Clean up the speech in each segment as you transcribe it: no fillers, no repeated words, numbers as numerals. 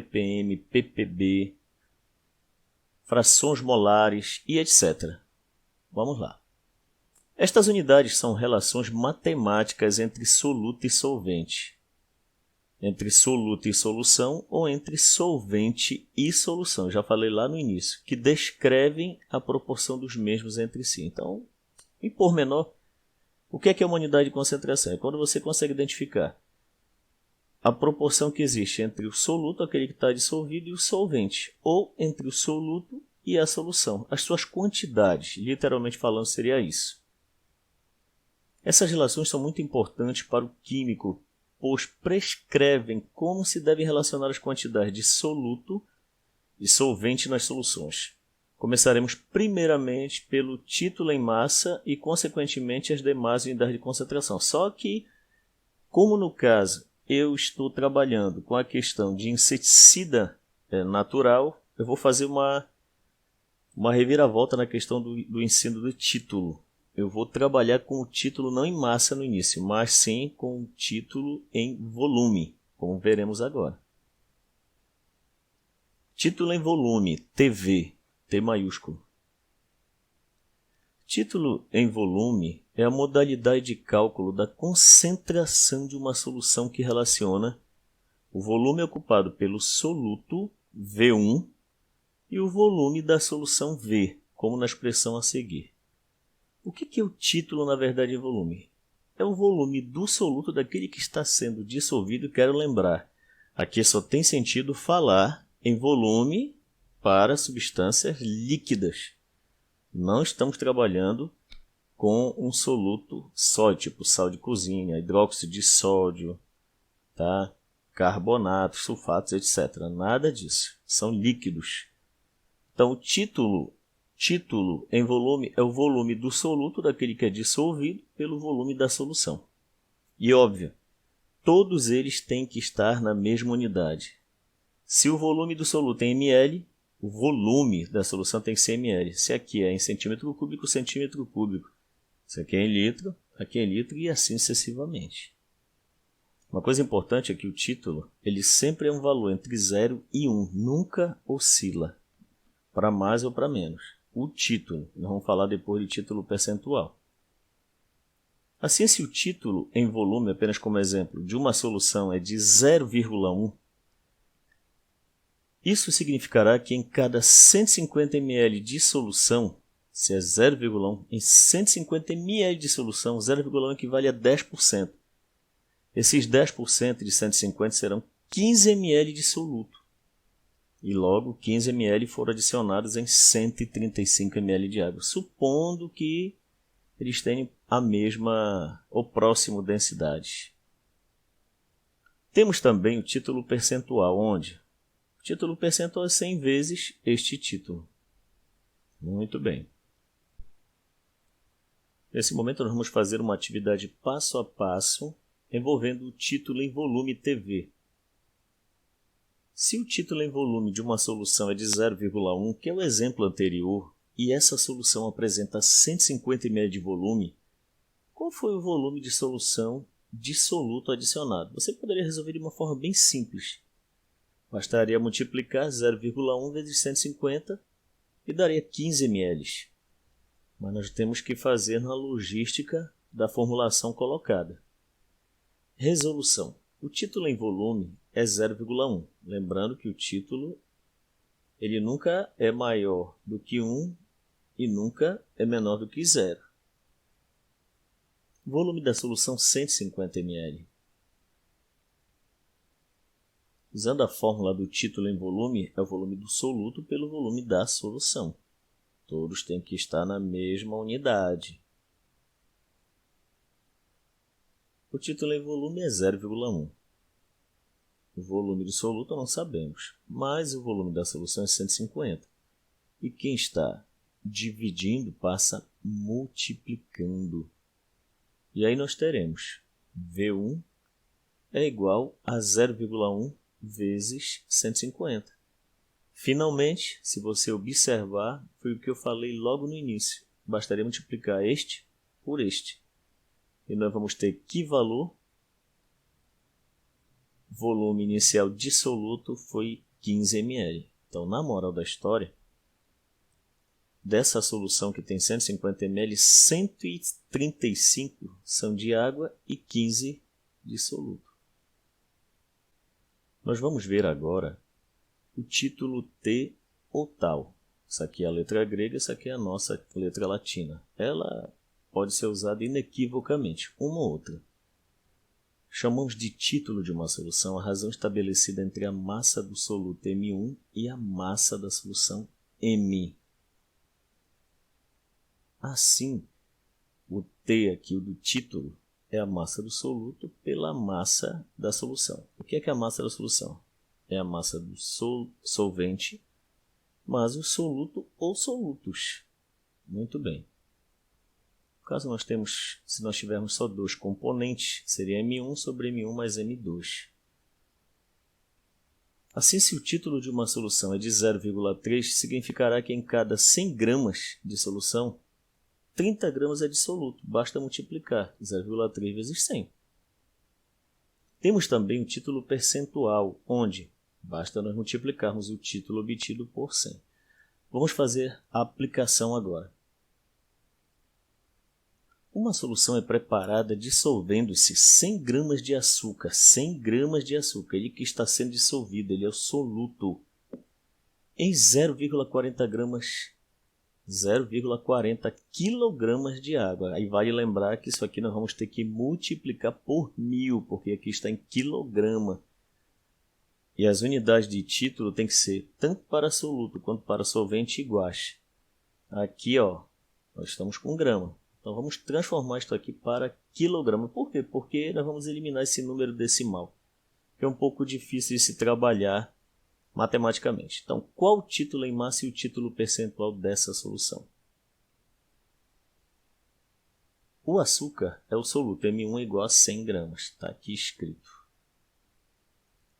ppm, ppb, frações molares e etc. Vamos lá. Estas unidades são relações matemáticas entre soluto e solvente, entre soluto e solução ou entre solvente e solução. Eu já falei lá no início, que descrevem a proporção dos mesmos entre si. Então, em pormenor, o que é uma unidade de concentração? É quando você consegue identificar a proporção que existe entre o soluto, aquele que está dissolvido, e o solvente, ou entre o soluto e a solução. As suas quantidades, literalmente falando, seria isso. Essas relações são muito importantes para o químico, pois prescrevem como se devem relacionar as quantidades de soluto e solvente nas soluções. Começaremos primeiramente pelo título em massa e, consequentemente, as demais unidades de concentração. Só que, como no caso eu estou trabalhando com a questão de inseticida natural, eu vou fazer uma reviravolta na questão do ensino do título. Eu vou trabalhar com o título não em massa no início, mas sim com o título em volume, como veremos agora. Título em volume, TV, T maiúsculo. Título em volume é a modalidade de cálculo da concentração de uma solução que relaciona o volume ocupado pelo soluto, V1, e o volume da solução V, como na expressão a seguir. O que é o título, na verdade, em volume? É o volume do soluto daquele que está sendo dissolvido. Quero lembrar, aqui só tem sentido falar em volume para substâncias líquidas. Não estamos trabalhando com um soluto sólido, tipo sal de cozinha, hidróxido de sódio, tá? Carbonatos, sulfatos, etc. Nada disso. São líquidos. Então, o título em volume é o volume do soluto, daquele que é dissolvido, pelo volume da solução. E óbvio, todos eles têm que estar na mesma unidade. Se o volume do soluto é em ml, o volume da solução tem que ser em ml. Se aqui é em centímetro cúbico, centímetro cúbico. Se aqui é em litro e assim sucessivamente. Uma coisa importante é que o título ele sempre é um valor entre 0 e 1, nunca oscila para mais ou para menos. O título, nós vamos falar depois de título percentual. Assim, se o título em volume, apenas como exemplo, de uma solução é de 0,1, isso significará que em cada 150 ml de solução, se é 0,1, em 150 ml de solução, 0,1 equivale a 10%. Esses 10% de 150 serão 15 ml de soluto. E logo 15 ml foram adicionados em 135 ml de água, supondo que eles tenham a mesma ou próximo densidade. Temos também o título percentual, onde o título percentual é 100 vezes este título. Muito bem. Nesse momento nós vamos fazer uma atividade passo a passo envolvendo o título em volume TV. Se o título em volume de uma solução é de 0,1, que é o exemplo anterior, e essa solução apresenta 150 ml de volume, qual foi o volume de solução de soluto adicionado? Você poderia resolver de uma forma bem simples. Bastaria multiplicar 0,1 vezes 150 e daria 15 ml. Mas nós temos que fazer na logística da formulação colocada. Resolução. O título em volume é 0,1. Lembrando que o título ele nunca é maior do que 1 e nunca é menor do que 0. Volume da solução 150 ml. Usando a fórmula do título em volume, é o volume do soluto pelo volume da solução. Todos têm que estar na mesma unidade. O título em volume é 0,1. O volume do soluto não sabemos, mas o volume da solução é 150. E quem está dividindo passa multiplicando. E aí nós teremos V1 é igual a 0,1 vezes 150. Finalmente, se você observar, foi o que eu falei logo no início. Bastaria multiplicar este por este. E nós vamos ter que valor? Volume inicial dissoluto foi 15 ml. Então, na moral da história, dessa solução que tem 150 ml, 135 são de água e 15 de soluto. Nós vamos ver agora o título T ou tal. Essa aqui é a letra grega, essa aqui é a nossa letra latina. Ela pode ser usada inequivocamente, uma ou outra. Chamamos de título de uma solução a razão estabelecida entre a massa do soluto M1 e a massa da solução M. Assim, o T aqui, o do título, é a massa do soluto pela massa da solução. O que é a massa da solução? É a massa do solvente mais o soluto ou solutos. Muito bem. Caso se nós tivermos só dois componentes, seria M1 sobre M1 mais M2. Assim, se o título de uma solução é de 0,3, significará que em cada 100 gramas de solução, 30 gramas é de soluto. Basta multiplicar 0,3 vezes 100. Temos também o título percentual, onde basta nós multiplicarmos o título obtido por 100. Vamos fazer a aplicação agora. Uma solução é preparada dissolvendo-se 100 gramas de açúcar. 100 gramas de açúcar. Ele que está sendo dissolvido, ele é o soluto. Em 0,40 gramas, 0,40 quilogramas de água. Aí vale lembrar que isso aqui nós vamos ter que multiplicar por 1000, porque aqui está em quilograma. E as unidades de título tem que ser tanto para soluto quanto para solvente iguais. Aqui, ó, nós estamos com grama. Então, vamos transformar isto aqui para quilograma. Por quê? Porque nós vamos eliminar esse número decimal, que é um pouco difícil de se trabalhar matematicamente. Então, qual o título em massa e o título percentual dessa solução? O açúcar é o soluto, M1 é igual a 100 gramas. Está aqui escrito.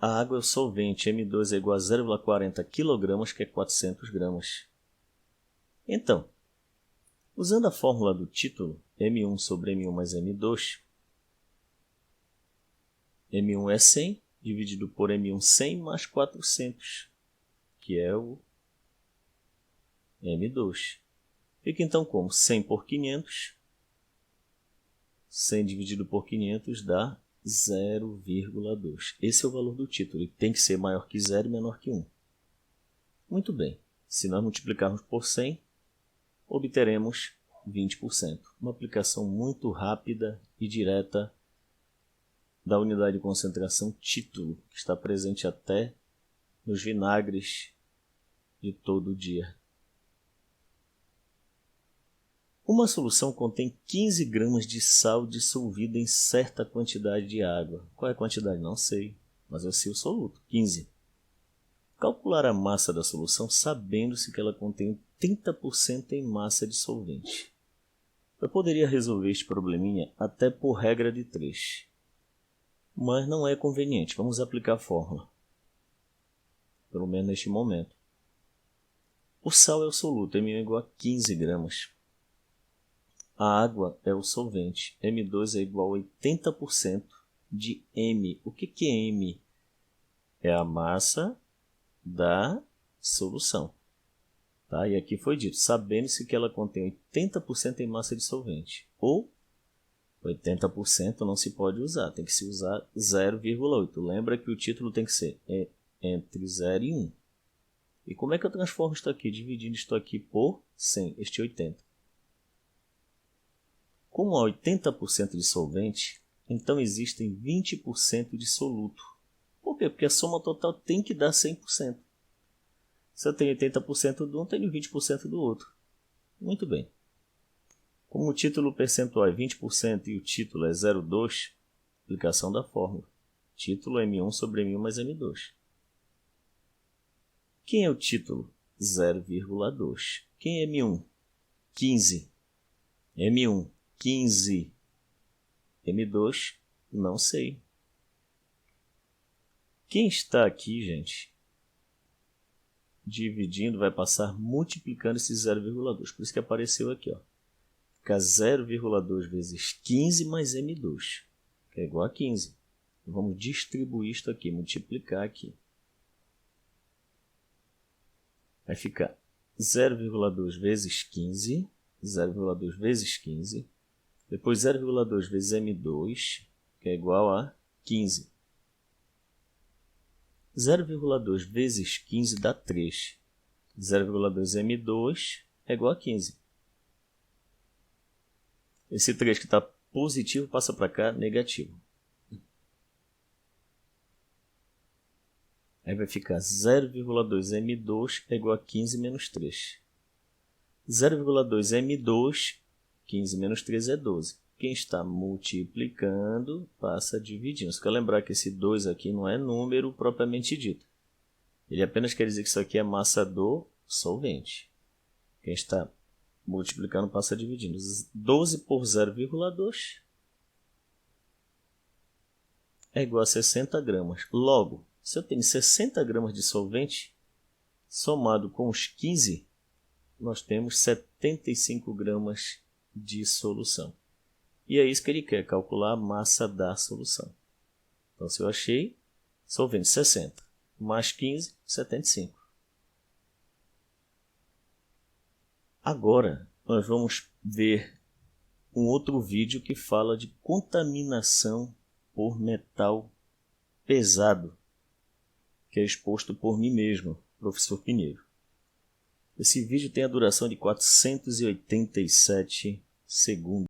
A água é o solvente, M2 é igual a 0,40 kg, que é 400 gramas. Então, usando a fórmula do título, M1 sobre M1 mais M2, M1 é 100, dividido por M1, 100 mais 400, que é o M2. Fica então como 100 por 500, 100 dividido por 500 dá 0,2. Esse é o valor do título, e tem que ser maior que 0 e menor que 1. Muito bem, se nós multiplicarmos por 100, obteremos 20%. Uma aplicação muito rápida e direta da unidade de concentração título, que está presente até nos vinagres de todo dia. Uma solução contém 15 gramas de sal dissolvida em certa quantidade de água. Qual é a quantidade? Não sei, mas eu sei o soluto, 15. Calcular a massa da solução sabendo-se que ela contém 30% em massa de solvente. Eu poderia resolver este probleminha até por regra de 3. Mas não é conveniente. Vamos aplicar a fórmula. Pelo menos neste momento. O sal é o soluto, M1 é igual a 15 gramas. A água é o solvente, M2 é igual a 80% de M. O que é M? É a massa da solução. Tá? E aqui foi dito, sabendo-se que ela contém 80% em massa de solvente. Ou 80% não se pode usar, tem que se usar 0,8. Lembra que o título tem que ser entre 0 e 1. E como é que eu transformo isto aqui? Dividindo isto aqui por 100, este 80. Como há 80% de solvente, então existem 20% de soluto. Por quê? Porque a soma total tem que dar 100%. Se eu tenho 80% de um, tenho 20% do outro. Muito bem. Como o título percentual é 20% e o título é 0,2, aplicação da fórmula. Título M1 sobre M1 mais M2. Quem é o título? 0,2. Quem é M1? 15. M1, 15. M2, não sei. Quem está aqui, gente, dividindo, vai passar multiplicando esse 0,2. Por isso que apareceu aqui, ó. Fica 0,2 vezes 15 mais M2, que é igual a 15. Vamos distribuir isto aqui, multiplicar aqui. Vai ficar 0,2 vezes 15, 0,2 vezes 15, depois 0,2 vezes M2, que é igual a 15. 0,2 vezes 15 dá 3. 0,2 M2 é igual a 15. Esse 3 que está positivo passa para cá, negativo. Aí vai ficar 0,2 M2 é igual a 15 menos 3. 0,2 M2, 15 menos 3 é 12. Quem está multiplicando passa dividindo. Você quer lembrar que esse 2 aqui não é número propriamente dito. Ele apenas quer dizer que isso aqui é massa do solvente. Quem está multiplicando passa dividindo. 12 por 0,2 é igual a 60 gramas. Logo, se eu tenho 60 gramas de solvente, somado com os 15, nós temos 75 gramas de solução. E é isso que ele quer, calcular a massa da solução. Então, se eu achei, solvente 60, mais 15, 75. Agora, nós vamos ver um outro vídeo que fala de contaminação por metal pesado, que é exposto por mim mesmo, professor Pinheiro. Esse vídeo tem a duração de 487 segundos.